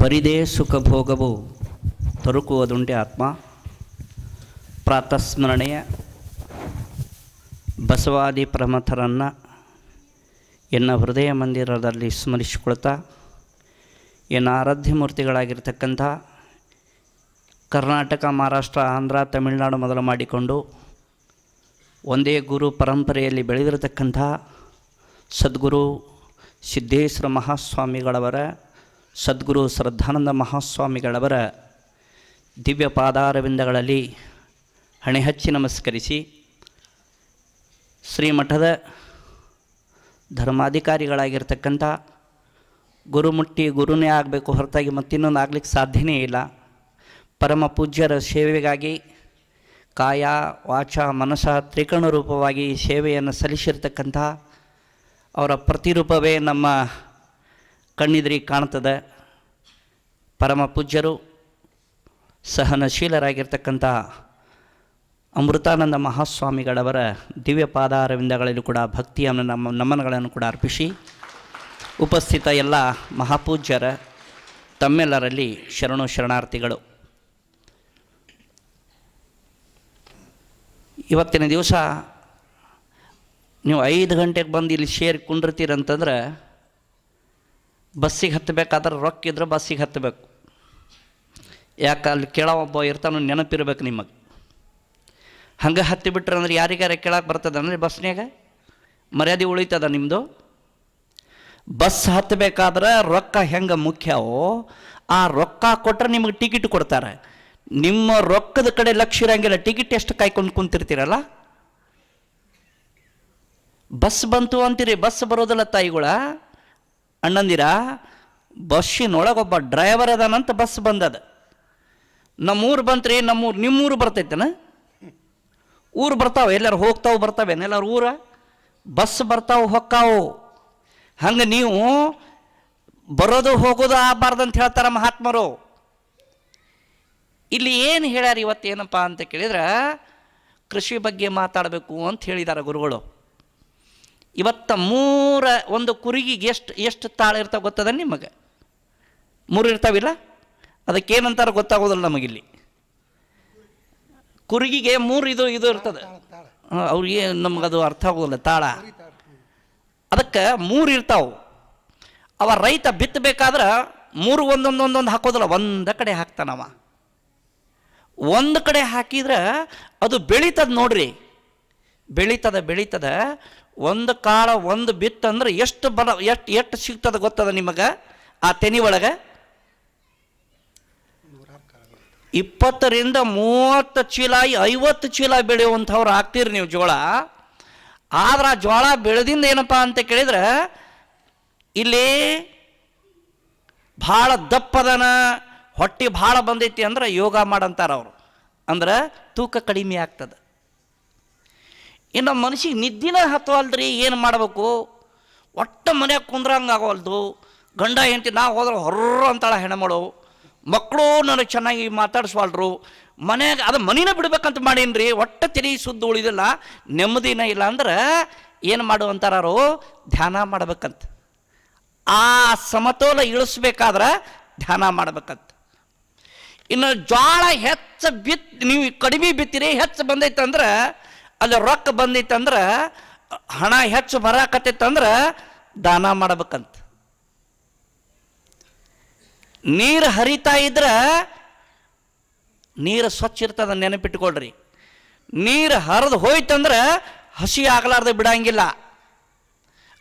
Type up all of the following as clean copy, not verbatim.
ಬರಿದೇ ಸುಖ ಭೋಗವು ದೊರಕುವುದುಂಟೆ ಆತ್ಮ. ಪ್ರಾತಸ್ಮರಣೆಯ ಬಸವಾದಿ ಪ್ರಮಥರನ್ನು ಎನ್ನ ಹೃದಯ ಮಂದಿರದಲ್ಲಿ ಸ್ಮರಿಸಿಕೊಳ್ತಾ, ಎನ್ನ ಆರಾಧ್ಯ ಮೂರ್ತಿಗಳಾಗಿರ್ತಕ್ಕಂಥ ಕರ್ನಾಟಕ, ಮಹಾರಾಷ್ಟ್ರ, ಆಂಧ್ರ, ತಮಿಳುನಾಡು ಮೊದಲು ಮಾಡಿಕೊಂಡು ಒಂದೇ ಗುರು ಪರಂಪರೆಯಲ್ಲಿ ಬೆಳೆದಿರತಕ್ಕಂಥ ಸದ್ಗುರು ಸಿದ್ದೇಶ್ವರ ಮಹಾಸ್ವಾಮಿಗಳವರ, ಸದ್ಗುರು ಶ್ರದ್ಧಾನಂದ ಮಹಾಸ್ವಾಮಿಗಳವರ ದಿವ್ಯ ಪಾದಾರವಿಂದಗಳಲ್ಲಿ ಹಣೆಹಚ್ಚಿ ನಮಸ್ಕರಿಸಿ, ಶ್ರೀಮಠದ ಧರ್ಮಾಧಿಕಾರಿಗಳಾಗಿರ್ತಕ್ಕಂಥ ಗುರುಮುಟ್ಟಿ ಗುರುನೇ ಆಗಬೇಕು ಹೊರತಾಗಿ ಮತ್ತಿನ್ನೊಂದು ಆಗಲಿಕ್ಕೆ ಸಾಧ್ಯನೇ ಇಲ್ಲ. ಪರಮ ಪೂಜ್ಯರ ಸೇವೆಗಾಗಿ ಕಾಯ ವಾಚ ಮನಸ ತ್ರಿಕರಣ ರೂಪವಾಗಿ ಸೇವೆಯನ್ನು ಸಲ್ಲಿಸಿರ್ತಕ್ಕಂಥ ಅವರ ಪ್ರತಿರೂಪವೇ ನಮ್ಮ ಕಣ್ಣೆದುರಿಗೆ ಕಾಣ್ತದೆ. ಪರಮ ಪೂಜ್ಯರು ಸಹನಶೀಲರಾಗಿರ್ತಕ್ಕಂಥ ಅಮೃತಾನಂದ ಮಹಾಸ್ವಾಮಿಗಳವರ ದಿವ್ಯ ಪಾದಾರವಿಂದಗಳಲ್ಲಿ ಕೂಡ ಭಕ್ತಿಯನ್ನು ನಮನಗಳನ್ನು ಕೂಡ ಅರ್ಪಿಸಿ, ಉಪಸ್ಥಿತ ಎಲ್ಲ ಮಹಾಪೂಜ್ಯರ ತಮ್ಮೆಲ್ಲರಲ್ಲಿ ಶರಣು ಶರಣಾರ್ಥಿಗಳು. ಇವತ್ತಿನ ದಿವಸ ನೀವು 5 ಗಂಟೆಗೆ ಬಂದು ಇಲ್ಲಿ ಸೇರಿ ಕುಂಡಿರ್ತೀರಂತಂದ್ರೆ ಬಸ್ಸಿಗೆ ಹತ್ತಬೇಕಾದ್ರೆ ರೊಕ್ಕ ಇದ್ರೆ ಬಸ್ಸಿಗೆ ಹತ್ತಬೇಕು. ಯಾಕೆ ಅಲ್ಲಿ ಕೇಳೋ ಒಬ್ಬ ಇರ್ತಾನೋ ನೆನಪಿರ್ಬೇಕು ನಿಮಗೆ. ಹಂಗೆ ಹತ್ತಿಬಿಟ್ರೆ ಅಂದ್ರೆ ಯಾರಿಗಾರ ಕೇಳಕ್ಕೆ ಬರ್ತದೆ ಅಂದರೆ ಬಸ್ನಾಗ ಮರ್ಯಾದೆ ಉಳಿತದ ನಿಮ್ಮದು. ಬಸ್ ಹತ್ತಬೇಕಾದ್ರೆ ರೊಕ್ಕ ಹೆಂಗೆ ಮುಖ್ಯವೋ ಆ ರೊಕ್ಕ ಕೊಟ್ಟರೆ ನಿಮಗೆ ಟಿಕೆಟ್ ಕೊಡ್ತಾರೆ. ನಿಮ್ಮ ರೊಕ್ಕದ ಕಡೆ ಲಕ್ಷ್ಯ ಇರಂಗಿಲ್ಲ, ಟಿಕೆಟ್ ಎಷ್ಟು ಕಾಯ್ಕೊಂಡು ಕುಂತಿರ್ತೀರಲ್ಲ. ಬಸ್ ಬಂತು ಅಂತೀರಿ, ಬಸ್ ಬರೋದಿಲ್ಲ ತಾಯಿಗಳ ಅಣ್ಣಂದಿರ. ಬಸ್ಸಿನೊಳಗೊಬ್ಬ ಡ್ರೈವರ್ ಅದಾನಂತ ಬಸ್ ಬಂದದ. ನಮ್ಮೂರು ಬಂತ್ರಿ, ನಮ್ಮೂರು ನಿಮ್ಮೂರು ಬರ್ತೈತೇನ? ಊರು ಬರ್ತಾವೆ, ಎಲ್ಲರೂ ಹೋಗ್ತಾವೆ ಬರ್ತಾವೇನು? ಎಲ್ಲರೂ ಊರ ಬಸ್ ಬರ್ತಾವೆ ಹೊಕ್ಕಾವು. ಹಂಗೆ ನೀವು ಬರೋದು ಹೋಗೋದು ಆಗಬಾರ್ದಂತ ಹೇಳ್ತಾರೆ ಮಹಾತ್ಮರು. ಇಲ್ಲಿ ಏನು ಹೇಳ್ಯಾರ ಇವತ್ತೇನಪ್ಪ ಅಂತ ಕೇಳಿದ್ರೆ, ಕೃಷಿ ಬಗ್ಗೆ ಮಾತಾಡಬೇಕು ಅಂತ ಹೇಳಿದ್ದಾರೆ ಗುರುಗಳು. ಇವತ್ತು ಒಂದು ಕುರಿಗಿಗೆ ಎಷ್ಟು ತಾಳು ಇರ್ತಾವೆ ಗೊತ್ತದ ನಿಮಗೆ? 3 ಇರ್ತಾವಿಲ್ಲ? ಅದಕ್ಕೇನಂತಾರೆ ಗೊತ್ತಾಗೋದಿಲ್ಲ ನಮಗಿಲ್ಲಿ. ಕುರಿಗಿಗೆ 3 ಇದು ಇರ್ತದೆ. ಅವ್ರಿಗೆ ನಮಗದು ಅರ್ಥ ಆಗೋದಿಲ್ಲ ತಾಳ. ಅದಕ್ಕೆ 3 ಇರ್ತಾವೆ. ಅವ ರೈತ ಬಿತ್ತಬೇಕಾದ್ರೆ 3 ಒಂದೊಂದೊಂದೊಂದು ಹಾಕೋದಿಲ್ಲ, ಒಂದು ಕಡೆ ಹಾಕ್ತಾನವ. ಒಂದು ಕಡೆ ಹಾಕಿದ್ರೆ ಅದು ಬೆಳೀತದ ನೋಡ್ರಿ, ಬೆಳೀತದ. ಒಂದು ಕಾಳ ಒಂದು ಬಿತ್ತಂದ್ರೆ ಎಷ್ಟು ಸಿಗ್ತದೆ ಗೊತ್ತದ ನಿಮಗೆ? ಆ ತೆನಿ ಒಳಗೆ 20 ರಿಂದ 30 ಚೀಲ 50 ಚೀಲ ಬೆಳೆಯುವಂಥವ್ರು ಆಗ್ತೀರಿ ನೀವು ಜೋಳ. ಆದ್ರೆ ಆ ಜೋಳ ಬೆಳೆದಿಂದ ಏನಪ್ಪ ಅಂತ ಕೇಳಿದ್ರೆ, ಇಲ್ಲಿ ಭಾಳ ದಪ್ಪದನ, ಹೊಟ್ಟೆ ಭಾಳ ಬಂದೈತಿ ಅಂದ್ರೆ ಯೋಗ ಮಾಡಂತಾರೆ ಅವರು. ಅಂದ್ರೆ ತೂಕ ಕಡಿಮೆ ಆಗ್ತದೆ. ಇನ್ನು ಮನುಷ್ಯಗೆ ನಿದ್ದಿನ ಹತ್ತವಲ್ರಿ, ಏನು ಮಾಡಬೇಕು? ಒಟ್ಟು ಮನ್ಯಾಗ ಕುಂದ್ರಂಗೆ ಆಗೋಲ್ದು. ಗಂಡ ಹೆಂಡತಿ ನಾವು ಹೋದ್ರೆ ಹೊರ್ರ ಅಂತಾಳ ಹೆಣ್ಮಳು. ಮಕ್ಕಳು ನನಗೆ ಚೆನ್ನಾಗಿ ಮಾತಾಡಿಸ್ವಾಳ್ರು. ಮನ್ಯಾಗ ಅದು ಮನಿನ ಬಿಡ್ಬೇಕಂತ ಮಾಡೀನಿ, ಒಟ್ಟು ತೆರಿ ಸುದ್ದು ಉಳಿದಿಲ್ಲ, ನೆಮ್ಮದಿನ ಇಲ್ಲ ಅಂದ್ರೆ ಏನು ಮಾಡು ಅಂತಾರು? ಧ್ಯಾನ ಮಾಡ್ಬೇಕಂತ. ಆ ಸಮತೋಲ ಇಳಿಸ್ಬೇಕಾದ್ರೆ ಧ್ಯಾನ ಮಾಡ್ಬೇಕಂತ. ಇನ್ನು ಜೋಳ ಹೆಚ್ಚು ನೀವು ಕಡಿಮೆ ಬಿತ್ತೀರಿ, ಹೆಚ್ಚು ಬಂದೈತಂದ್ರೆ ಅಲ್ಲಿ ರೊಕ್ಕ ಬಂದೈತಂದ್ರೆ, ಹಣ ಹೆಚ್ಚು ಬರಾಕತ್ತೈತಂದ್ರೆ ದಾನ ಮಾಡ್ಬೇಕಂತ. ನೀರು ಹರಿತಾ ಇದ್ರೆ ನೀರು ಸ್ವಚ್ಛ ಇರ್ತದ, ನೆನಪಿಟ್ಕೊಳ್ರಿ. ನೀರು ಹರಿದು ಹೋಯ್ತಂದ್ರೆ ಹಸಿ ಆಗಲಾರ್ದೆ ಬಿಡಂಗಿಲ್ಲ.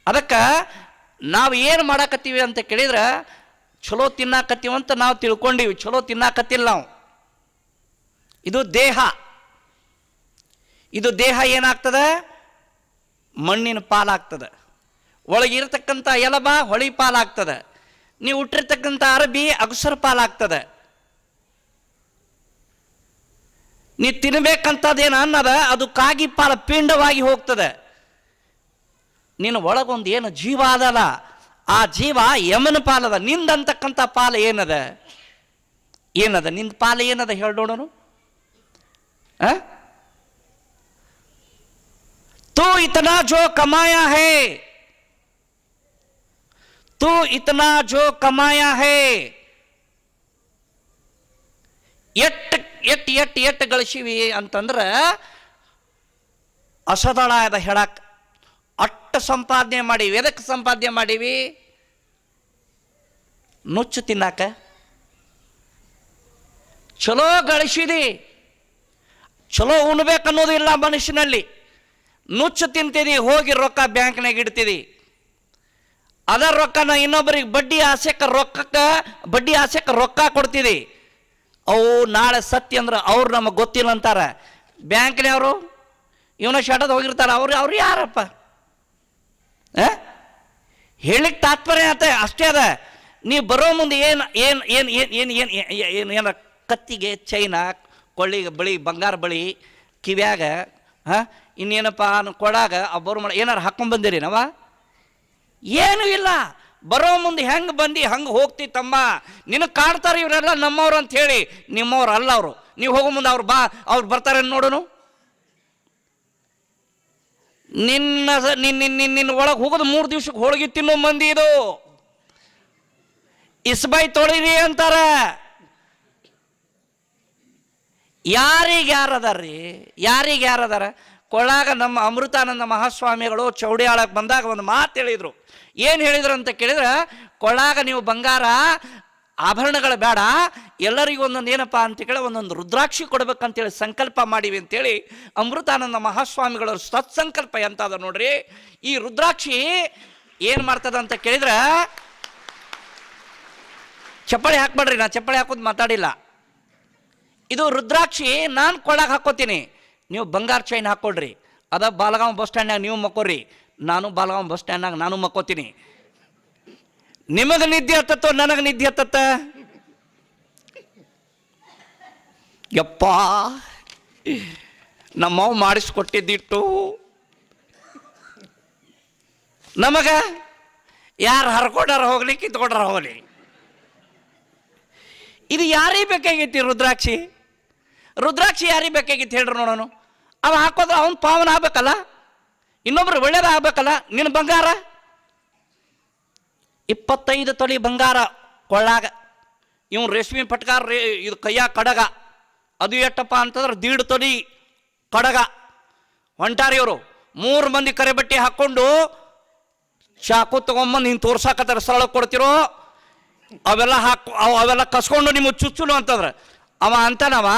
ಅದಕ್ಕೆ ನಾವು ಏನು ಮಾಡಾಕತ್ತೀವಿ ಅಂತ ಕೇಳಿದ್ರೆ, ಚಲೋ ತಿನ್ನಾಕತ್ತೀವಂತ ನಾವು ತಿಳ್ಕೊಂಡಿವಿ, ಚಲೋ ತಿನ್ನಾಕತ್ತಿಲ್ಲ ನಾವು. ಇದು ದೇಹ ಏನಾಗ್ತದೆ? ಮಣ್ಣಿನ ಪಾಲಾಗ್ತದೆ. ಒಳಗಿರ್ತಕ್ಕಂಥ ಎಲಬ ಹೊಳಿ ಪಾಲಾಗ್ತದೆ. ನೀವು ಹುಟ್ಟಿರ್ತಕ್ಕಂಥ ಅರಬಿ ಅಗಸರ ಪಾಲಾಗ್ತದೆ. ನೀವು ತಿನ್ನಬೇಕಂಥದ್ದೇನು ಅನ್ನದ ಅದು ಕಾಗಿ ಪಾಲ ಪಿಂಡವಾಗಿ ಹೋಗ್ತದೆ. ನೀನು ಒಳಗೊಂದು ಏನು ಜೀವ ಅದಲ್ಲ, ಆ ಜೀವ ಯಮನ ಪಾಲದ. ನಿಂದಂತಕ್ಕಂಥ ಪಾಲ ಏನದ? ನಿಂದ ಪಾಲ ಏನದ ಹೇಳಿ ನೋಡೋಣ. तू इतना जो कमाया है, तू इतना जो कमाया है ಎಟ್ಟು ಎಟ್ಟು ಎಟ್ಟು ಎಟ್ಟು ಗಳಿಸಿವಿ ಅಂತಂದ್ರೆ ಅಸದಳಾದ ಹೇಳಕ್ಕೆ. ಅಟ್ಟು ಸಂಪಾದನೆ ಮಾಡೀವಿ. ಎದಕ್ಕೆ ಸಂಪಾದನೆ ಮಾಡೀವಿ? ನುಚ್ಚು ತಿನ್ನಾಕ. ಚಲೋ ಗಳಿಸಿದಿ, ಚಲೋ ಉಣ್ಬೇಕನ್ನೋದು ಇಲ್ಲ ಮನುಷ್ಯನಲ್ಲಿ. ನುಚ್ಚು ತಿಂತಿದಿ, ಹೋಗಿ ರೊಕ್ಕ ಬ್ಯಾಂಕ್ನಾಗ ಇಡ್ತಿದಿ. ಅದರ ರೊಕ್ಕನ ಇನ್ನೊಬ್ಬರಿಗೆ ಬಡ್ಡಿ ಆಸೆಕ್ಕೆ ರೊಕ್ಕ ಕೊಡ್ತಿದಿ. ಅವು ನಾಳೆ ಸತ್ಯ ಅಂದ್ರೆ ಅವ್ರು ನಮಗೆ ಗೊತ್ತಿಲ್ಲ ಅಂತಾರೆ. ಬ್ಯಾಂಕ್ನವರು ಇವನ ಶಟದ್ ಹೋಗಿರ್ತಾರೆ. ಅವ್ರು ಯಾರಪ್ಪ? ಹೇಳಿಕ್ಕೆ ತಾತ್ಪರ್ಯ ಆತ ಅಷ್ಟೇ ಅದ. ನೀವು ಬರೋ ಮುಂದೆ ಏನ ಕತ್ತಿಗೆ ಚೈನ, ಕೊಳ್ಳಿಗೆ ಬಳಿ, ಬಂಗಾರ ಬಳಿ, ಕಿವ್ಯಾಗ ಇನ್ನೇನಪ್ಪ ಕೊಡಾಗ ಒಬ್ಬರು ಏನಾರು ಹಾಕ್ಕೊಂಡ್ಬಂದಿರಿ ನಾವ? ಏನೂ ಇಲ್ಲ. ಬರೋ ಮುಂದೆ ಹೆಂಗೆ ಬಂದು ಹಂಗೆ ಹೋಗ್ತಿ ತಮ್ಮ. ನಿನಗೆ ಕಾಡ್ತಾರೆ ಇವರೆಲ್ಲ ನಮ್ಮವ್ರು ಅಂತ ಹೇಳಿ. ನಿಮ್ಮವ್ರು ಅಲ್ಲ ಅವರು. ನೀವು ಹೋಗೋ ಮುಂದೆ ಅವ್ರು ಬರ್ತಾರೆ ನೋಡೋನು. ನಿನ್ನ ಒಳಗೆ ಹೋಗೋದು 3 ದಿವ್ಸಕ್ಕೆ ಹೋಳಿಗೆ ತಿನ್ನೋ ಮಂದಿ ಇದು. ಇಸ್ಬೈ ತೊಳಿರಿ ಅಂತಾರ. ಯಾರಿಗ್ಯಾರದಾರ? ಕೊಳ್ಳಾಗ ನಮ್ಮ ಅಮೃತಾನಂದ ಮಹಾಸ್ವಾಮಿಗಳು ಚೌಡಿಯಾಳಕ್ಕೆ ಬಂದಾಗ ಒಂದು ಮಾತು ಹೇಳಿದರು. ಏನು ಹೇಳಿದ್ರು ಅಂತ ಕೇಳಿದ್ರೆ, ಕೊಳ್ಳಾಗ ನೀವು ಬಂಗಾರ ಆಭರಣಗಳು ಬೇಡ, ಎಲ್ಲರಿಗೂ ಒಂದೊಂದು ಏನಪ್ಪ ಅಂತ ಕೇಳಿ ಒಂದೊಂದು ರುದ್ರಾಕ್ಷಿ ಕೊಡ್ಬೇಕಂತೇಳಿ ಸಂಕಲ್ಪ ಮಾಡಿವಿ ಅಂತೇಳಿ ಅಮೃತಾನಂದ ಮಹಾಸ್ವಾಮಿಗಳ ಸತ್ಸಂಕಲ್ಪ ಎಂತದ ನೋಡ್ರಿ. ಈ ರುದ್ರಾಕ್ಷಿ ಏನು ಮಾಡ್ತದ ಅಂತ ಕೇಳಿದ್ರೆ, ಚಪ್ಪಳಿ ಹಾಕ್ಬೇಡ್ರಿ, ನಾ ಚಪ್ಪಳಿ ಹಾಕೋದು ಮಾತಾಡಿಲ್ಲ. ಇದು ರುದ್ರಾಕ್ಷಿ ನಾನು ಕೊಳ್ಳಾಗ ಹಾಕೋತೀನಿ, ನೀವು ಬಂಗಾರ ಚೈನ್ ಹಾಕ್ಕೊಡ್ರಿ. ಅದ ಬಾಲಗಾಂವ್ ಬಸ್ ಸ್ಟ್ಯಾಂಡ್ನಾಗ ನೀವು ಮಕ್ಕೋರಿ, ನಾನು ಬಾಲಗಾಂವ್ ಬಸ್ ಸ್ಟ್ಯಾಂಡ್ನಾಗ ನಾನು ಮಕ್ಕೋತೀನಿ. ನಿಮಗೆ ನಿದ್ದೆ ಹತ್ತತ್ತೋ ನನಗೆ ನಿದ್ದೆ ಹತ್ತತ್ತ? ಯಪ್ಪ, ನಮ್ಮವ್ ಮಾಡಿಸ್ಕೊಟ್ಟಿದ್ದಿಟ್ಟು ನಮಗ ಯಾರು ಹರ್ಕೊಂಡಾರ ಹೋಗ್ಲಿ, ಕಿತ್ಕೊಂಡ್ರ ಹೋಗ್ಲಿ. ಇದು ಯಾರಿಗೆ ಬೇಕಾಗೈತಿ ರುದ್ರಾಕ್ಷಿ? ಯಾರಿಗೆ ಬೇಕಾಗಿತ್ತು ಹೇಳ್ರಿ ನೋಡೋಣ. ಅವ ಹಾಕೋದ್ರೆ ಅವನು ಪಾವನ ಆಗ್ಬೇಕಲ್ಲ, ಇನ್ನೊಬ್ರು ಒಳ್ಳೇದಾಗಬೇಕಲ್ಲ. ನಿನ್ನ ಬಂಗಾರ 25 ತೊಲಿ ಬಂಗಾರ ಕೊಳ್ಳಾಗ, ಇವನು ರೇಷ್ಮೆ ಪಟ್ಕಾರ, ಇದು ಕೈಯಾಗ ಕಡಗ, ಅದು ಎಷ್ಟಪ್ಪ ಅಂತಂದ್ರೆ 1.5 ತೊಲಿ ಕಡಗ. ಹೊಂಟಾರಿ ಇವರು 3 ಮಂದಿ ಕರೆ ಬಟ್ಟೆ ಹಾಕ್ಕೊಂಡು ಚಾಕು ತಗೊಂಬಂದು ಹಿಂಗೆ ತೋರ್ಸಾಕತ್ತಾರ. ಸ್ಥಳ ಕೊಡ್ತಿರೋ ಅವೆಲ್ಲ ಕಸ್ಕೊಂಡು ನಿಮಗೆ ಚುಚ್ಚುಲು ಅಂತಂದ್ರೆ ಅವ ಅಂತಾನವ,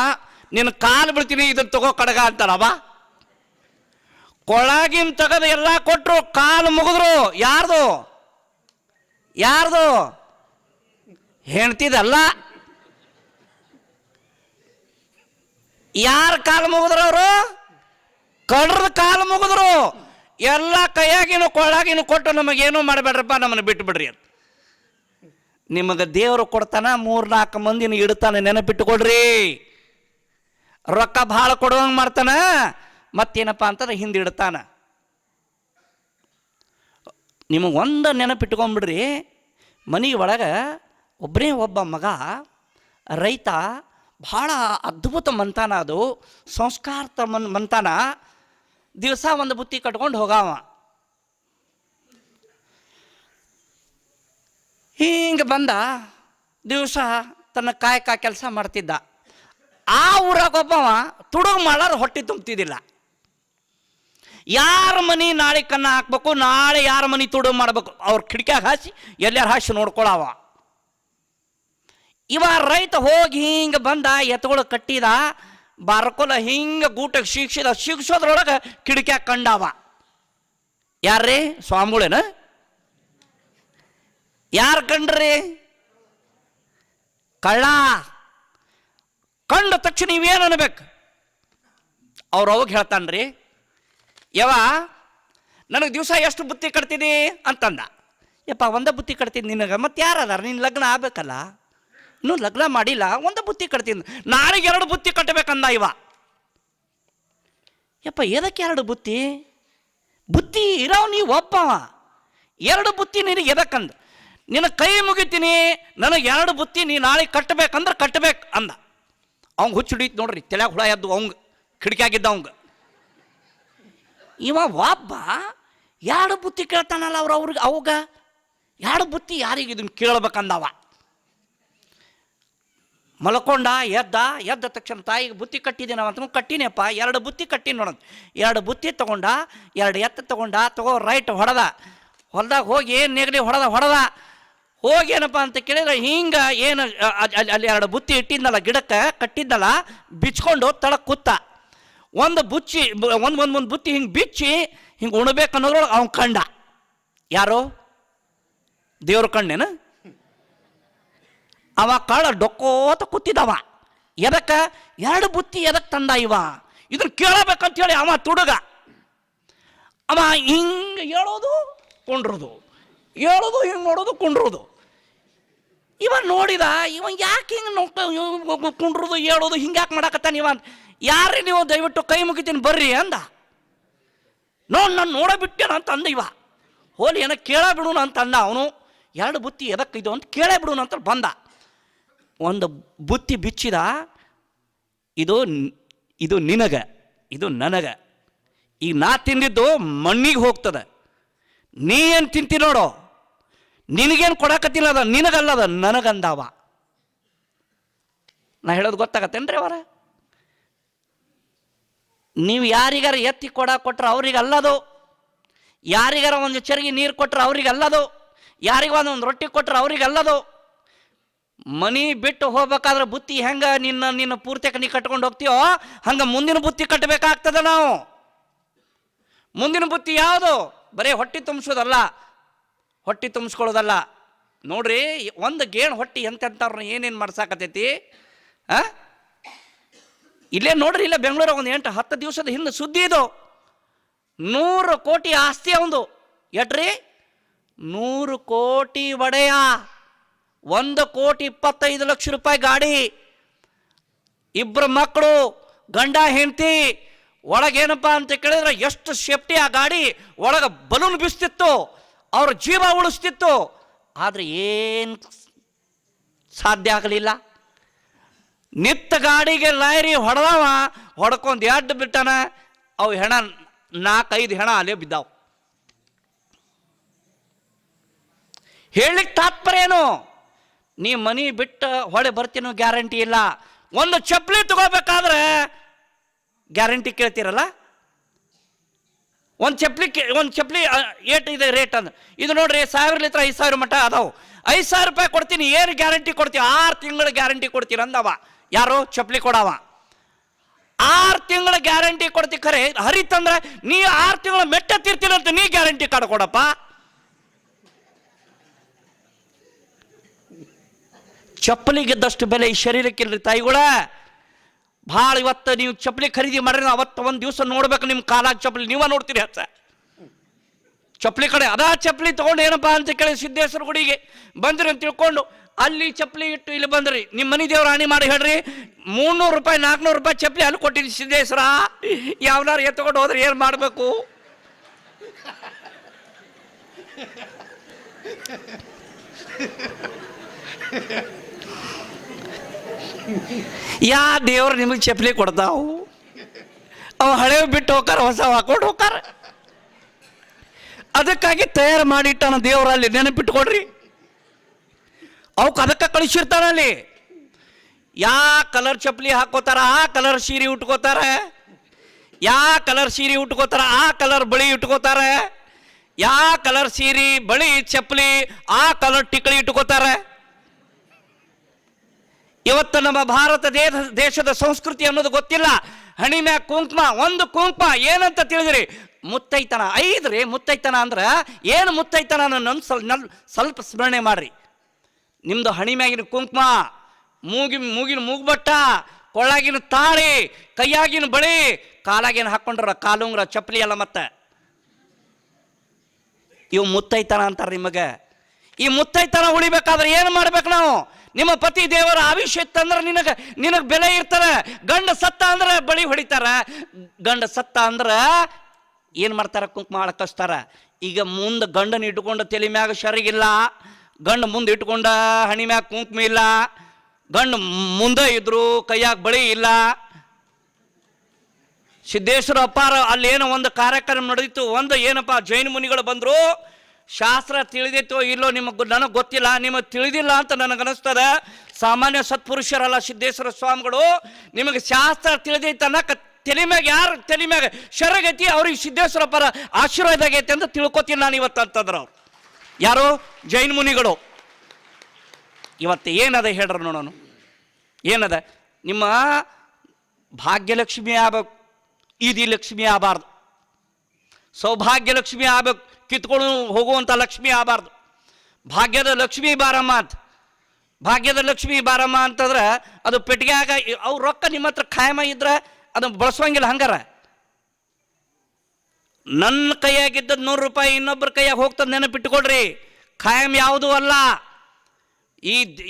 ನಿನ್ನ ಕಾಲು ಬಿಡ್ತೀನಿ, ಇದನ್ನು ತಗೋ ಕಡಗ ಅಂತಾನವ. ಕೊಳಗಿನ ತೆಗೆದು ಎಲ್ಲ ಕೊಟ್ಟರು, ಕಾಲು ಮುಗಿದ್ರು. ಯಾರ್ದು? ಹೆಣ್ತಿದಲ್ಲ. ಯಾರ ಕಾಲು ಮುಗಿದ್ರು? ಅವರು ಕಡ್ರದ ಕಾಲು ಮುಗಿದ್ರು. ಎಲ್ಲ ಕೈಯಾಗಿನೂ ಕೊಳಗಿನೂ ಕೊಟ್ಟು ನಮಗೇನೂ ಮಾಡಬೇಡ್ರಪ್ಪ, ನಮ್ಮನ್ನು ಬಿಟ್ಟು ಬಿಡ್ರಿ ಅಂತ. ನಿಮಗೆ ದೇವರು ಕೊಡ್ತಾನ, 3-4 ಮಂದಿನ ಇಡ್ತಾನೆ, ನೆನಪಿಟ್ಟುಕೊಡ್ರಿ. ರೊಕ್ಕ ಭಾಳ ಕೊಡುವಂಗೆ ಮಾಡ್ತಾನ, ಮತ್ತೇನಪ್ಪ ಅಂತಂದ್ರೆ ಹಿಂದೆ ಇಡ್ತಾನ. ನಿಮಗೆ ಒಂದು ನೆನಪಿಟ್ಕೊಂಡ್ಬಿಡ್ರಿ, ಮನೆ ಒಳಗೆ ಒಬ್ಬನೇ ಒಬ್ಬ ಮಗ ರೈತ, ಭಾಳ ಅದ್ಭುತ ಮಂತಾನ, ಅದು ಸಂಸ್ಕಾರತ ಮಂತಾನ. ದಿವಸ ಒಂದು ಬುತ್ತಿ ಕಟ್ಕೊಂಡು ಹೋಗಾವ. ಹಿಂಗೆ ಬಂದ ದಿವಸ ತನ್ನ ಕಾಯಕ ಕೆಲಸ ಮಾಡ್ತಿದ್ದ. ಆ ಊರಾಗ ಒಬ್ಬವ ತುಡುಗು ಮಾಡಾರ ಹೊಟ್ಟೆ ತುಂಬ್ತಿದ್ದಿಲ್ಲ. ಯಾರ ಮನೆ ನಾಳೆ ಕನ್ನ ಹಾಕ್ಬೇಕು, ನಾಳೆ ಯಾರ ಮನೆ ತುಡುಗು ಮಾಡ್ಬೇಕು, ಅವ್ರ ಕಿಟಕಿಯಾಗ ಹಾಸಿ ಎಲ್ಲಾರು ಹಾಸಿ ನೋಡ್ಕೊಳವ. ಇವ ರೈತ ಹೋಗಿ ಹಿಂಗೆ ಬಂದ, ಎತ್ತುಗಳು ಕಟ್ಟಿದ, ಬಾರ್ಕೊಲ ಹಿಂಗೆ ಗೂಟಕ್ಕೆ ಶಿಕ್ಷೋದ್ರೊಳಗೆ ಕಿಟಕಿಯಾಗ ಕಂಡವ. ಯಾರ್ರೀ? ಸ್ವಾಮಿಗಳೇನ? ಯಾರು ಕಂಡ್ರಿ? ಕಳ್ಳ. ಕಂಡ ತಕ್ಷಣ ನೀವೇನು ಅನ್ಬೇಕು? ಅವ್ರು ಅವಾಗ ಹೇಳ್ತಾನ್ರಿ, ಯವ ನನಗೆ ದಿವಸ ಎಷ್ಟು ಬುತ್ತಿ ಕಟ್ತೀನಿ ಅಂತಂದ. ಯಪ್ಪ, ಒಂದೇ ಬುತ್ತಿ ಕಟ್ತೀನಿ ನಿನಗೆ, ಮತ್ತೆ ಯಾರದಾರ? ನಿನ್ನ ಲಗ್ನ ಆಗ್ಬೇಕಲ್ಲ, ಇನ್ನೂ ಲಗ್ನ ಮಾಡಿಲ್ಲ, ಒಂದೇ ಬುತ್ತಿ ಕಟ್ತೀನಿ, ನಾಳೆಗೆ 2 ಬುತ್ತಿ ಕಟ್ಟಬೇಕಂದ ಇವ. ಯಪ್ಪ, ಎದಕ್ಕೆ 2 ಬುತ್ತಿ? ಬುತ್ತಿ ಇರೋವು ನೀವು ಒಬ್ಬವ, 2 ಬುತ್ತಿ ನಿನಗೆ ಎದಕ್ಕಂದ? ನಿನ್ನ ಕೈ ಮುಗಿತೀನಿ, ನನಗೆ 2 ಬುತ್ತಿ ನೀ ನಾಳೆ ಕಟ್ಟಬೇಕಂದ್ರೆ ಕಟ್ಟಬೇಕು ಅಂದ. ಅವಂಗೆ ಹುಚ್ಚು ಹಿಡಿತು ನೋಡ್ರಿ, ತಲೆಯಾಗ ಹುಳ ಎದ್ದು ಅವಂಗೆ ಕಿಟಕಿಯಾಗಿದ್ದ ಅವಂಗೆ. ಇವ ಒಬ್ಬ 2 ಬುತ್ತಿ ಕೇಳ್ತಾನಲ್ಲ ಅವ್ರಿಗೆ. ಅವಾಗ 2 ಬುತ್ತಿ ಯಾರಿಗೆ ಇದನ್ನು ಕೇಳ್ಬೇಕಂದವ. ಮಲ್ಕೊಂಡ ಎದ್ದ ತಕ್ಷಣ ತಾಯಿಗೆ ಬುತ್ತಿ ಕಟ್ಟಿದ್ದೀನಿ ಅಂತ ಕಟ್ಟಿನಪ್ಪ, 2 ಬುತ್ತಿ ಕಟ್ಟಿನಿ ನೋಡಂತ. 2 ಬುತ್ತಿ ತೊಗೊಂಡ, 2 ಎತ್ತು ತೊಗೊಂಡ, ರೈಟ್ ಹೊಡೆದ. ಹೊಲ್ದಾಗ ಹೋಗಿ ಏನು ನೆಗಡಿ ಹೊಡೆದ ಹೋಗಿ ಏನಪ್ಪ ಅಂತ ಕೇಳಿದ್ರೆ ಹಿಂಗೆ ಏನು ಅಲ್ಲಿ 2 ಬುತ್ತಿ ಇಟ್ಟಿದ್ನಲ್ಲ ಗಿಡಕ್ಕೆ ಕಟ್ಟಿದ್ದಲ್ಲ, ಬಿಚ್ಕೊಂಡು ತಳಕ್ಕೆ ಕೂತ. ಒಂದು ಬುತ್ತಿ ಹಿಂಗೆ ಬಿಚ್ಚಿ ಹಿಂಗೆ ಉಣ್ಬೇಕು ಅನ್ನೋದ್ರೊಳಗೆ ಅವ್ನು ಕಂಡ. ಯಾರು? ದೇವ್ರ ಕಣ್ಣೇನು? ಅವ ಕಳ್ಳ ಡೊಕ್ಕೋತ ಕೂತಿದ್ದವ. ಎದಕ್ಕೆ 2 ಬುತ್ತಿ ಎದಕ್ಕೆ ತಂದ ಇವ? ಇದನ್ನು ಕೇಳಬೇಕಂತ ಹೇಳಿ ಅವ ತುಡುಗ. ಅವ ಹಿಂಗೆ ಹೇಳೋದು ಕೊಂಡ್ರದು, ಹೇಳೋದು ಹಿಂಗೆ ನೋಡೋದು ಕೊಂಡ್ರದು. ಇವ ನೋಡಿದ, ಇವ ಯಾಕೆ ಹಿಂಗೆ ಕುಂಡ್ರದು ಹೇಳೋದು ಹಿಂಗೆ ಯಾಕೆ ಮಾಡಾಕತ್ತಾನ ಇವ? ಯಾರೇ ನೀವು ದಯವಿಟ್ಟು ಕೈ ಮುಗಿತೀನಿ ಬರ್ರಿ ಅಂದ. ನಾನು ನೋಡಬಿಟ್ಟೇನ ಅಂತ ಅಂದ ಇವ. ಹೋಲಿ ಏನೋ ಕೇಳ ಬಿಡೋಣ ಅಂತ ಅಂದ ಅವನು. 2 ಬುತ್ತಿ ಎದಕ್ಕೆ ಇದು ಅಂತ ಕೇಳೇ ಬಿಡೋಣ ಅಂತ ಬಂದ. ಒಂದು ಬುತ್ತಿ ಬಿಚ್ಚಿದ. ಇದು ನಿನಗ, ಇದು ನನಗ. ಈಗ ನಾ ತಿಂದಿದ್ದು ಮಣ್ಣಿಗೆ ಹೋಗ್ತದೆ, ನೀ ಏನು ತಿಂತಿ ನೋಡು, ನಿನಗೇನು ಕೊಡಕತ್ತಿಲ್ಲ, ಅದ ನಿನಗಲ್ಲದ ನನಗಂದವ. ನಾ ಹೇಳೋದು ಗೊತ್ತಾಗತ್ತೇನ್ರಿ ಅವರ? ನೀವು ಯಾರಿಗಾರ ಎತ್ತಿ ಕೊಟ್ರೆ ಅವ್ರಿಗೆ ಅಲ್ಲದು, ಯಾರಿಗಾರ ಒಂದು ಚರಿಗೆ ನೀರು ಕೊಟ್ರೆ ಅವ್ರಿಗೆ ಅಲ್ಲದು, ಯಾರಿಗ ಒಂದು ರೊಟ್ಟಿ ಕೊಟ್ರೆ ಅವ್ರಿಗೆ ಅಲ್ಲದು. ಮನಿ ಬಿಟ್ಟು ಹೋಗ್ಬೇಕಾದ್ರೆ ಬುತ್ತಿ ಹೆಂಗೆ ನಿನ್ನ ಪೂರ್ತಿಯಾಗಿ ನೀ ಕಟ್ಕೊಂಡು ಹೋಗ್ತೀವೋ ಹಂಗೆ ಮುಂದಿನ ಬುತ್ತಿ ಕಟ್ಟಬೇಕಾಗ್ತದೆ ನಾವು. ಮುಂದಿನ ಬುತ್ತಿ ಯಾವುದು? ಬರೀ ಹೊಟ್ಟೆ ತುಂಬಿಸೋದಲ್ಲ, ಹೊಟ್ಟೆ ತುಂಬಿಸ್ಕೊಳ್ಳೋದಲ್ಲ. ನೋಡ್ರಿ, ಒಂದು ಗೇಣು ಹೊಟ್ಟೆ ಎಂತೆಂಥವ್ರನ್ನ ಏನೇನು ಮಾಡ್ಸಾಕತ್ತೈತಿ. ಇಲ್ಲೇ ನೋಡ್ರಿ, ಇಲ್ಲೇ ಬೆಂಗಳೂರಾಗ ಒಂದು 8-10 ದಿವಸದ ಹಿಂದೆ ಸುದ್ದಿ ಇದು. 100 ಕೋಟಿ ಆಸ್ತಿ ಅವಂದು. ಎಟ್ರಿ? 100 ಕೋಟಿ ಒಡೆಯ. 1,25,00,000 ರೂಪಾಯಿ ಗಾಡಿ, 2 ಮಕ್ಕಳು, ಗಂಡ ಹೆಂಡತಿ. ಒಳಗೇನಪ್ಪ ಅಂತ ಕೇಳಿದ್ರೆ ಎಷ್ಟು ಸೇಫ್ಟಿ ಆ ಗಾಡಿ ಒಳಗೆ ಬಲೂನ್ ಬಿಸ್ತಿತ್ತು, ಅವ್ರ ಜೀವ ಉಳಿಸ್ತಿತ್ತು. ಆದರೆ ಏನು ಸಾಧ್ಯ ಆಗಲಿಲ್ಲ. ನಿತ್ತ ಗಾಡಿಗೆ ಲಾಯರಿ ಹೊಡ್ಕೊಂಡು ಎಡ್ಡು ಬಿಟ್ಟಾನ. ಅವು ಹೆಣ 4-5 ಹೆಣ ಅಲ್ಲೇ ಬಿದ್ದಾವು. ಹೇಳಲಿಕ್ಕೆ ತಾತ್ಪರ್ಯ ಏನು? ನೀ ಮನಿ ಬಿಟ್ಟು ಹೊಳೆ ಬರ್ತೀನೋ ಗ್ಯಾರಂಟಿ ಇಲ್ಲ. ಒಂದು ಚಪ್ಪಲಿ ತಗೋಬೇಕಾದ್ರೆ ಗ್ಯಾರಂಟಿ ಕೇಳ್ತೀರಲ್ಲ. ಒಂದು ಚಪ್ಪಲಿ ಏಟಿದೆ ರೇಟ್ ಅಂದ. ಇದು ನೋಡ್ರಿ 1000 5,000 ಮಟ್ಟ ಅದಾವು. 5,000 ರೂಪಾಯಿ ಕೊಡ್ತೀನಿ, ಏನು ಗ್ಯಾರಂಟಿ ಕೊಡ್ತೀವಿ? 6 ತಿಂಗಳ ಗ್ಯಾರಂಟಿ ಕೊಡ್ತೀರ ಅಂದವ. ಯಾರು? ಚಪ್ಪಲಿ ಕೊಡವ. 6 ತಿಂಗಳ ಗ್ಯಾರಂಟಿ ಕೊಡ್ತಿ. ಖರೆ ಹರಿತಂದ್ರೆ ನೀ 6 ತಿಂಗಳ ಮೆಟ್ಟ ತಿರ್ತೀರಂತ ನೀ ಗ್ಯಾರಂಟಿ ಕಾರ್ಡ್ ಕೊಡಪ್ಪ. ಚಪ್ಪಲಿಗಿದ್ದಷ್ಟು ಬೆಲೆ ಈ ಶರೀರಕ್ಕಿಲ್ರಿ ತಾಯಿಗಳ. ಭಾಳ ಇವತ್ತು ನೀವು ಚಪ್ಪಲಿ ಖರೀದಿ ಮಾಡ್ರಿ, ಅವತ್ತು ಒಂದು ದಿವಸ ನೋಡ್ಬೇಕು ನಿಮ್ಮ ಕಾಲಾಗ ಚಪ್ಪಲಿ ನೀವ ನೋಡ್ತೀರಿ. ಚಪ್ಪಲಿ ಕಡೆ ಅದಾ ಚಪ್ಪಲಿ ತೊಗೊಂಡು ಏನಪ್ಪ ಅಂತ ಕೇಳಿ ಸಿದ್ದೇಶ್ವರ ಗುಡಿಗೆ ಬಂದ್ರಿ ಅಂತ ತಿಳ್ಕೊಂಡು ಅಲ್ಲಿ ಚಪ್ಪಲಿ ಇಟ್ಟು ಇಲ್ಲಿ ಬಂದ್ರಿ. ನಿಮ್ಮ ಮನೆ ದೇವ್ರ ಹಾನಿ ಮಾಡಿ ಹೇಳ್ರಿ, 300 ರೂಪಾಯಿ 400 ರೂಪಾಯಿ ಚಪ್ಪಲಿ ಅಲ್ಲಿ ಕೊಟ್ಟಿನಿ ಸಿದ್ದೇಶ್ವರ. ಯಾವನಾರು ಎತ್ಕೊಂಡು ಹೋದ್ರೆ ಏನು ಮಾಡಬೇಕು? ಯಾ ದೇವ್ರು ನಿಮಗೆ ಚಪ್ಪಲಿ ಕೊಡ್ತಾವು? ಅವು ಹಳೆ ಬಿಟ್ಟು ಹೋಗಾರ, ಹೊಸ ಹಾಕೊಂಡು ಹೋಗಾರ. ಅದಕ್ಕಾಗಿ ತಯಾರು ಮಾಡಿಟ್ಟಾನ ದೇವರಲ್ಲಿ, ನೆನಪಿಟ್ಕೊಡ್ರಿ. ಅವಕ್ಕೆ ಅದಕ್ಕೆ ಕಳಿಸಿರ್ತಾನಲ್ಲಿ. ಯಾ ಕಲರ್ ಚಪ್ಪಲಿ ಹಾಕೋತಾರ ಆ ಕಲರ್ ಸೀರೆ ಉಟ್ಕೋತಾರೆ, ಯಾ ಕಲರ್ ಸೀರೆ ಉಟ್ಕೋತಾರ ಆ ಕಲರ್ ಬಳಿ ಇಟ್ಕೋತಾರೆ, ಯಾ ಕಲರ್ ಸೀರೆ ಬಳಿ ಚಪ್ಪಲಿ ಆ ಕಲರ್ ಟಿಕಳಿ ಇಟ್ಕೋತಾರೆ. ಇವತ್ತು ನಮ್ಮ ಭಾರತ ದೇಶದ ಸಂಸ್ಕೃತಿ ಅನ್ನೋದು ಗೊತ್ತಿಲ್ಲ. ಹಣಿ ಮ್ಯಾಗ ಕುಂಕುಮ, ಒಂದು ಕುಂಕುಮ ಏನಂತ ತಿಳಿದ್ರಿ? ಮುತ್ತೈತನ. 5 ರೀ ಮುತ್ತೈತನ ಅಂದ್ರೆ ಏನು? ಮುತ್ತೈತನ ನನ್ನ ಸ್ವಲ್ಪ ಸ್ಮರಣೆ ಮಾಡ್ರಿ. ನಿಮ್ದು ಹಣಿ ಮ್ಯಾಗಿನ ಕುಂಕುಮ, ಮೂಗಿನ ಮೂಗ್ಬಟ್ಟ, ಕೊಳ್ಳಾಗಿನ ತಾಳಿ, ಕೈಯಾಗಿನ ಬಳಿ, ಕಾಲಾಗಿನ ಹಾಕೊಂಡ್ರ ಕಾಲುಂಗ್ರ, ಚಪ್ಪಲಿ ಎಲ್ಲ. ಮತ್ತೆ ಇವು ಮುತ್ತೈತನ ಅಂತಾರೆ ನಿಮಗೆ. ಈ ಮುತ್ತೈತನ ಉಳಿಬೇಕಾದ್ರೆ ಏನು ಮಾಡ್ಬೇಕು ನಾವು? ನಿಮ್ಮ ಪತಿ ದೇವರ ಆವಿಷ್ಯ ಇತ್ತಂದ್ರೆ ನಿನಗೆ ಬೆಲೆ ಇರ್ತಾರೆ. ಗಂಡ ಸತ್ತ ಅಂದ್ರೆ ಬಳಿ ಹೊಡಿತಾರ, ಗಂಡ ಸತ್ತ ಅಂದ್ರೆ ಏನು ಮಾಡ್ತಾರ? ಕುಂಕುಮ ಅಳಕಸ್ತಾರ. ಈಗ ಮುಂದೆ ಗಂಡನ ಇಟ್ಕೊಂಡು ತಲೆ ಮ್ಯಾಗ ಶರಿಗಿಲ್ಲ, ಗಂಡ ಮುಂದೆ ಇಟ್ಕೊಂಡ ಹಣಿ ಮ್ಯಾಗ ಕುಂಕುಮ ಇಲ್ಲ, ಗಂಡ ಮುಂದೆ ಇದ್ರು ಕೈಯಾಗ ಬಳಿ ಇಲ್ಲ. ಸಿದ್ದೇಶ್ವರ ಅಪ್ಪಾರ ಅಲ್ಲೇನೋ ಒಂದು ಕಾರ್ಯಕ್ರಮ ನಡೆದಿತ್ತು. ಒಂದು ಏನಪ್ಪ, ಜೈನ ಮುನಿಗಳು ಬಂದರು, ಶಾಸ್ತ್ರ ತಿಳಿದಿತ್ತೋ ಇಲ್ಲೋ ನಿಮಗೆ ನನಗೆ ಗೊತ್ತಿಲ್ಲ, ನಿಮಗೆ ತಿಳಿದಿಲ್ಲ ಅಂತ ನನಗನ್ನಿಸ್ತದೆ. ಸಾಮಾನ್ಯ ಸತ್ಪುರುಷರಲ್ಲ ಸಿದ್ದೇಶ್ವರ ಸ್ವಾಮಿಗಳು. ನಿಮಗೆ ಶಾಸ್ತ್ರ ತಿಳಿದೈತನ್ನ ತಲೆ ಮ್ಯಾಗ ಯಾರು ತಲೆ ಮ್ಯಾಗ ಶರಗತಿ ಅವ್ರಿಗೆ ಸಿದ್ದೇಶ್ವರ ಪರ ಆಶೀರ್ವಾದ ಆಗೈತೆ ಅಂತ ತಿಳ್ಕೊತೀನಿ ನಾನು ಇವತ್ತು ಅಂತಂದ್ರೆ ಅವ್ರು ಯಾರು ಜೈನ ಮುನಿಗಳು. ಇವತ್ತು ಏನದ ಹೇಳ್ರ ನೋಡೋಣ, ಏನದ? ನಿಮ್ಮ ಭಾಗ್ಯಲಕ್ಷ್ಮಿ ಆಗ್ಬೇಕು, ಈದಿ ಲಕ್ಷ್ಮಿ ಆಗಬಾರ್ದು. ಸೌಭಾಗ್ಯ ಲಕ್ಷ್ಮಿ ಆಗ್ಬೇಕು, ಕಿತ್ಕೊಂಡು ಹೋಗುವಂಥ ಲಕ್ಷ್ಮಿ ಆಗಬಾರ್ದು. ಭಾಗ್ಯದ ಲಕ್ಷ್ಮಿ ಬಾರಮ್ಮ ಅಂತ, ಭಾಗ್ಯದ ಲಕ್ಷ್ಮಿ ಬಾರಮ್ಮ ಅಂತಂದ್ರೆ ಅದು ಪೆಟ್ಟಿಗೆಯಾಗ ಅವ್ರ ರೊಕ್ಕ ನಿಮ್ಮ ಹತ್ರ ಖಾಯಮ ಇದ್ರೆ ಅದನ್ನು ಬಳಸೋಂಗಿಲ್ಲ. ಹಂಗಾರ ನನ್ನ ಕೈಯಾಗಿದ್ದದ್ದು ₹100 ಇನ್ನೊಬ್ಬರ ಕೈಯಾಗ ಹೋಗ್ತದೆ, ನೆನಪಿಟ್ಟುಕೊಡ್ರಿ. ಖಾಯಂ ಯಾವುದೂ ಅಲ್ಲ.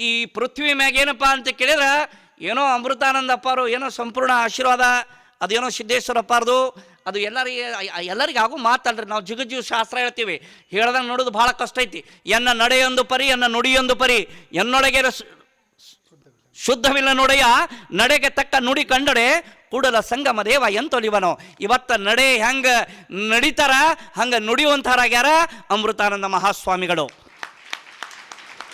ಈ ಪೃಥ್ವಿ ಮ್ಯಾಗ ಏನಪ್ಪ ಅಂತ ಕೇಳಿದ್ರೆ ಏನೋ ಅಮೃತಾನಂದಪ್ಪರು ಏನೋ ಸಂಪೂರ್ಣ ಆಶೀರ್ವಾದ, ಅದೇನೋ ಸಿದ್ದೇಶ್ವರಪ್ಪರದು, ಅದು ಎಲ್ಲರಿಗೆ ಆಗು ಮಾತಲ್ರಿ. ನಾವು ಜಿಗಜೀವ ಶಾಸ್ತ್ರ ಹೇಳ್ತೀವಿ, ಹೇಳ್ದಂಗೆ ನೋಡೋದು ಭಾಳ ಕಷ್ಟ ಐತಿ. ಎನ್ನ ನಡೆಯೊಂದು ಪರಿ, ಎನ್ನ ನುಡಿಯೊಂದು ಪರಿ, ಎನ್ನೊಳಗೆ ಶುದ್ಧವಿಲ್ಲ ನೋಡೆಯ, ನಡೆಗೆ ತಕ್ಕ ನುಡಿ ಕಂಡಡೆ ಕೂಡಲ ಸಂಗಮ ದೇವ ಎಂತೊಲಿವನೋ. ಇವತ್ತ ನಡೆ ಹೆಂಗ ನಡೀತಾರ ಹಂಗ ನುಡಿಯುವಂಥರಾಗ್ಯಾರ ಅಮೃತಾನಂದ ಮಹಾಸ್ವಾಮಿಗಳು.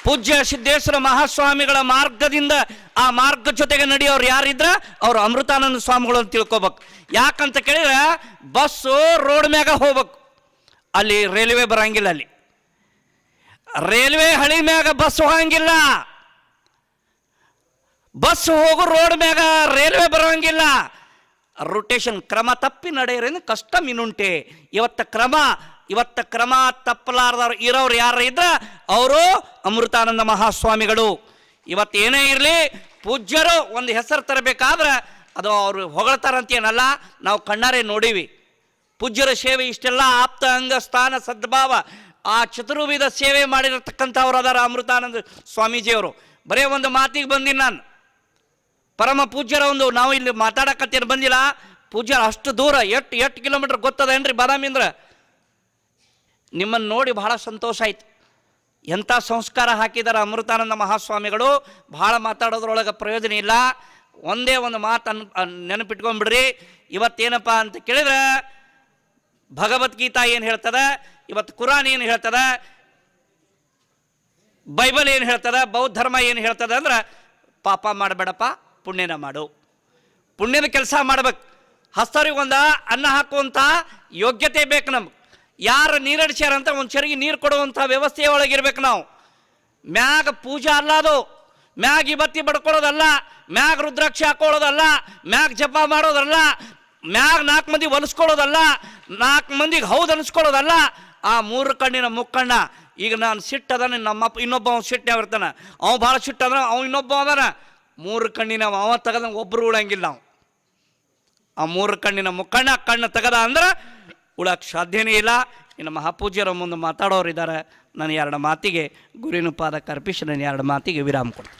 ಪೂಜ್ಯ ಸಿದ್ದೇಶ್ವರ ಮಹಾಸ್ವಾಮಿಗಳ ಮಾರ್ಗದಿಂದ ಆ ಮಾರ್ಗ ಜೊತೆಗೆ ನಡೆಯೋರು ಯಾರಿದ್ರ ಅವರು ಅಮೃತಾನಂದ ಸ್ವಾಮಿಗಳು ಅಂತ ತಿಳ್ಕೊಬೇಕು. ಯಾಕಂತ ಕೇಳಿದ್ರೆ ಬಸ್ಸು ರೋಡ್ ಮ್ಯಾಗ ಹೋಗ್ಬೇಕು, ಅಲ್ಲಿ ರೈಲ್ವೆ ಬರಂಗಿಲ್ಲ. ಅಲ್ಲಿ ರೈಲ್ವೆ ಹಳಿ ಮ್ಯಾಗ ಬಸ್ ಹೋಗಂಗಿಲ್ಲ, ಬಸ್ ಹೋಗು ರೋಡ್ ಮ್ಯಾಗ ರೈಲ್ವೆ ಬರೋಂಗಿಲ್ಲ. ರೊಟೇಷನ್ ಕ್ರಮ ತಪ್ಪಿ ನಡೆಯೋದ್ರಿಂದ ಕಷ್ಟ ಮಿನುಂಟೆ. ಇವತ್ತ ಕ್ರಮ ತಪ್ಪಲಾರ್ದವ್ರು ಇರೋರು ಯಾರು ಇದ್ರ ಅವರು ಅಮೃತಾನಂದ ಮಹಾಸ್ವಾಮಿಗಳು. ಇವತ್ತು ಏನೇ ಇರಲಿ ಪೂಜ್ಯರು ಒಂದು ಹೆಸರು ತರಬೇಕಾದ್ರೆ ಅದು ಅವರು ಹೊಗಳ್ತಾರಂತೇನಲ್ಲ, ನಾವು ಕಣ್ಣಾರೆ ನೋಡೀವಿ. ಪೂಜ್ಯರ ಸೇವೆ ಇಷ್ಟೆಲ್ಲ ಆಪ್ತ ಅಂಗ ಸ್ಥಾನ ಸದ್ಭಾವ ಆ ಚತುರ್ವಿಧ ಸೇವೆ ಮಾಡಿರತಕ್ಕಂಥವ್ರು ಅದಾರ ಅಮೃತಾನಂದ ಸ್ವಾಮೀಜಿಯವರು. ಬರೇ ಒಂದು ಮಾತಿಗೆ ಬಂದಿನಿ ನಾನು, ಪರಮ ಪೂಜ್ಯರ ಒಂದು ನಾವು ಇಲ್ಲಿ ಮಾತಾಡಕತ್ತೇನು ಬಂದಿಲ್ಲ. ಪೂಜ್ಯರ ಅಷ್ಟು ದೂರ ಎಷ್ಟು ಕಿಲೋಮೀಟರ್ ಗೊತ್ತದೇನ್ರಿ ಬಾದಾಮಿಂದ್ರ. ನಿಮ್ಮನ್ನು ನೋಡಿ ಭಾಳ ಸಂತೋಷ ಆಯ್ತು. ಎಂಥ ಸಂಸ್ಕಾರ ಹಾಕಿದಾರ ಅಮೃತಾನಂದ ಮಹಾಸ್ವಾಮಿಗಳು. ಭಾಳ ಮಾತಾಡೋದ್ರೊಳಗೆ ಪ್ರಯೋಜನ ಇಲ್ಲ. ಒಂದೇ ಒಂದು ಮಾತು ನೆನಪಿಟ್ಕೊಂಡ್ಬಿಡ್ರಿ. ಇವತ್ತೇನಪ್ಪ ಅಂತ ಕೇಳಿದ್ರೆ ಭಗವದ್ಗೀತಾ ಏನು ಹೇಳ್ತದ, ಇವತ್ತು ಕುರಾನ್ ಏನು ಹೇಳ್ತದ, ಬೈಬಲ್ ಏನು ಹೇಳ್ತದ, ಬೌದ್ಧ ಧರ್ಮ ಏನು ಹೇಳ್ತದ ಅಂದ್ರೆ ಪಾಪ ಮಾಡಬೇಡಪ್ಪ, ಪುಣ್ಯನ ಮಾಡು, ಪುಣ್ಯದ ಕೆಲಸ ಮಾಡ್ಬೇಕು. ಹಸ್ತವ್ರಿಗೊಂದ ಅನ್ನ ಹಾಕುವಂಥ ಯೋಗ್ಯತೆ ಬೇಕು ನಮ್ಗೆ. ಯಾರು ನೀರಡಿಸ್ಯಾರಂತ ಒಂದು ಚರಿಗೆ ನೀರು ಕೊಡುವಂಥ ವ್ಯವಸ್ಥೆಯ ಒಳಗಿರ್ಬೇಕು ನಾವು. ಮ್ಯಾಗ ಪೂಜಾ ಅಲ್ಲ ಅದು, ಮ್ಯಾಗ ಇವತ್ತಿ ಬಡ್ಕೊಳ್ಳೋದಲ್ಲ, ಮ್ಯಾಗ ರುದ್ರಾಕ್ಷಿ ಹಾಕೊಳ್ಳೋದಲ್ಲ, ಮ್ಯಾಗ ಜಪ ಮಾಡೋದಲ್ಲ, ಮ್ಯಾಗ 4 ಮಂದಿ ಹೊಲಿಸ್ಕೊಳ್ಳೋದಲ್ಲ, 4 ಮಂದಿಗೆ ಹೌದು ಅನಿಸ್ಕೊಳ್ಳೋದಲ್ಲ. ಆ 3 ಕಣ್ಣಿನ ಮುಕ್ಕಣ್ಣ. ಈಗ ನಾನು ಸಿಟ್ಟದಾನೆ, ನಮ್ಮಪ್ಪ ಇನ್ನೊಬ್ಬ ಅವ್ನು ಸಿಟ್ಟೆ ಇರ್ತಾನೆ, ಅವ್ನು ಭಾಳ ಸಿಟ್ಟಂದ್ರೆ ಅವ್ನು ಇನ್ನೊಬ್ಬ ಅದಾನ. 3 ಕಣ್ಣಿನ ಅವ ತೆಗೆದಂಗೆ ಒಬ್ಬರು ಉಳಂಗಿಲ್ಲ ನಾವು. ಆ 3 ಕಣ್ಣಿನ ಮುಕ್ಕಣ್ಣ ಕಣ್ಣು ತೆಗೆದ ಅಂದ್ರೆ ಉಳಕ್ಕೆ ಸಾಧ್ಯನೇ ಇಲ್ಲ. ಇನ್ನು ಮಹಾಪೂಜ್ಯರ ಮುಂದೆ ಮಾತಾಡೋರು ಇದ್ದಾರೆ. ನಾನು 2 ಮಾತಿಗೆ ಗುರುವಿನ ಪಾದಕ್ಕೆ ಅರ್ಪಿಸಿ ನಾನು 2 ಮಾತಿಗೆ ವಿರಾಮ ಕೊಡ್ತೀನಿ.